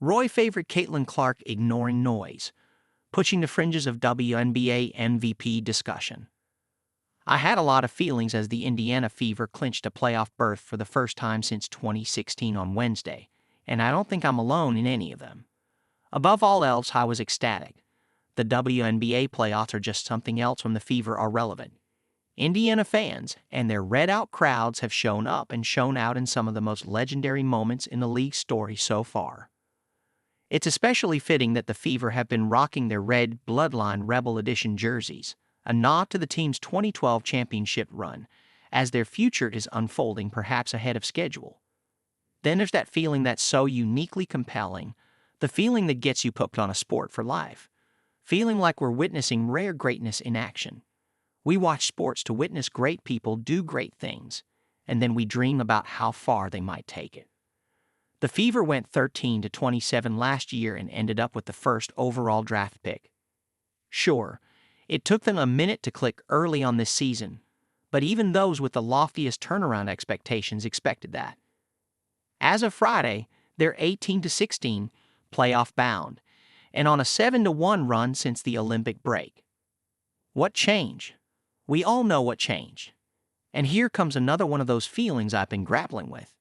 Roy favored Caitlin Clark ignoring noise, pushing the fringes of WNBA MVP discussion. I had a lot of feelings as the Indiana Fever clinched a playoff berth for the first time since 2016 on Wednesday, and I don't think I'm alone in any of them. Above all else, I was ecstatic. The WNBA playoffs are just something else when the Fever are relevant. Indiana fans and their red-out crowds have shown up and shown out in some of the most legendary moments in the league's story so far. It's especially fitting that the Fever have been rocking their red Bloodline Rebel Edition jerseys, a nod to the team's 2012 championship run, as their future is unfolding perhaps ahead of schedule. Then there's that feeling that's so uniquely compelling, the feeling that gets you hooked on a sport for life, feeling like we're witnessing rare greatness in action. We watch sports to witness great people do great things, and then we dream about how far they might take it. The Fever went 13-27 last year and ended up with the first overall draft pick. Sure, it took them a minute to click early on this season, but even those with the loftiest turnaround expectations expected that. As of Friday, they're 18-16, playoff bound, and on a 7-1 run since the Olympic break. What changed? We all know what changed. And here comes another one of those feelings I've been grappling with.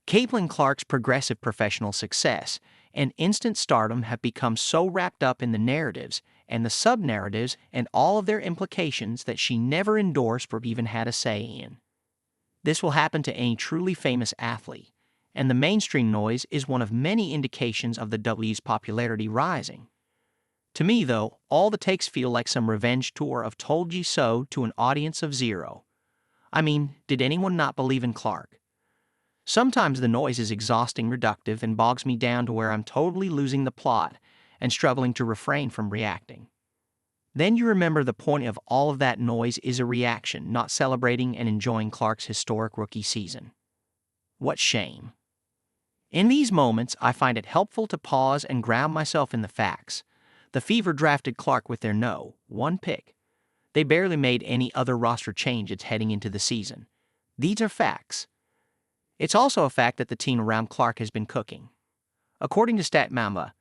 Caitlin Clark's progressive professional success and instant stardom have become so wrapped up in the narratives and the sub-narratives and all of their implications that she never endorsed or even had a say in. This will happen to any truly famous athlete, and the mainstream noise is one of many indications of the W's popularity rising. To me, though, all the takes feel like some revenge tour of told you so to an audience of zero. I mean, did anyone not believe in Clark? Sometimes the noise is exhausting, reductive, and bogs me down to where I'm totally losing the plot and struggling to refrain from reacting. Then you remember the point of all of that noise is a reaction, not celebrating and enjoying Clark's historic rookie season. What shame. In these moments, I find it helpful to pause and ground myself in the facts. The Fever drafted Clark with their one pick. They barely made any other roster changes heading into the season. These are facts. It's also a fact that the team around Clark has been cooking. According to StatMamba,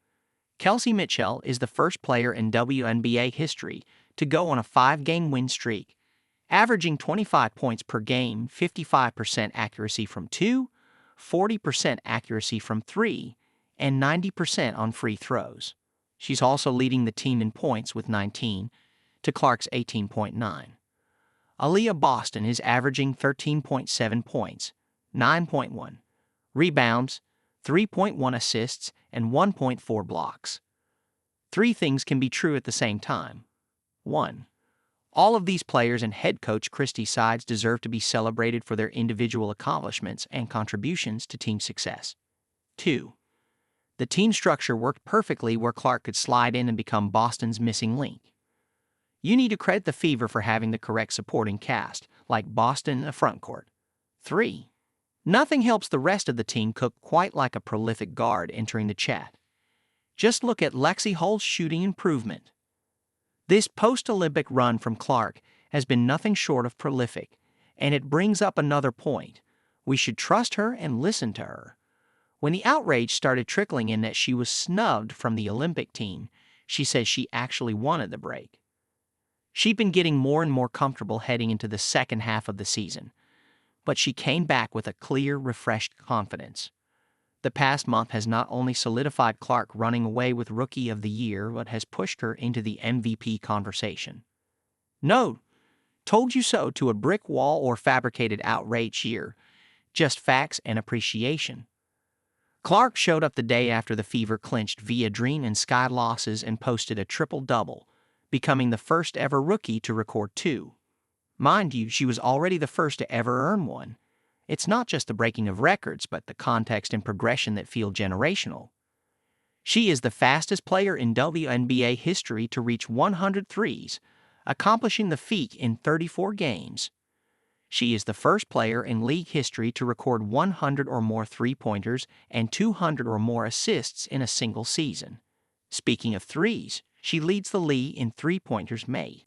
Kelsey Mitchell is the first player in WNBA history to go on a 5-game win streak, averaging 25 points per game, 55% accuracy from 2, 40% accuracy from 3, and 90% on free throws. She's also leading the team in points with 19 to Clark's 18.9. Aaliyah Boston is averaging 13.7 points, 9.1 rebounds, 3.1 assists, and 1.4 blocks. 3 things can be true at the same time. 1. All of these players and head coach Christy Sides deserve to be celebrated for their individual accomplishments and contributions to team success. 2. The team structure worked perfectly where Clark could slide in and become Boston's missing link. You need to credit the Fever for having the correct supporting cast, like Boston in the front court. 3. Nothing helps the rest of the team cook quite like a prolific guard entering the chat. Just look at Lexi Hull's shooting improvement. This post-Olympic run from Clark has been nothing short of prolific, and it brings up another point. We should trust her and listen to her. When the outrage started trickling in that she was snubbed from the Olympic team, she says she actually wanted the break. She'd been getting more and more comfortable heading into the second half of the season, but she came back with a clear, refreshed confidence. The past month has not only solidified Clark running away with Rookie of the Year, but has pushed her into the MVP conversation. No, told you so to a brick wall or fabricated outrage here. Just facts and appreciation. Clark showed up the day after the Fever clinched via Dream and Sky losses and posted a triple-double, becoming the first ever rookie to record 2. Mind you, she was already the first to ever earn one. It's not just the breaking of records, but the context and progression that feel generational. She is the fastest player in WNBA history to reach 100 threes, accomplishing the feat in 34 games. She is the first player in league history to record 100 or more three-pointers and 200 or more assists in a single season. Speaking of threes, she leads the league in three-pointers made.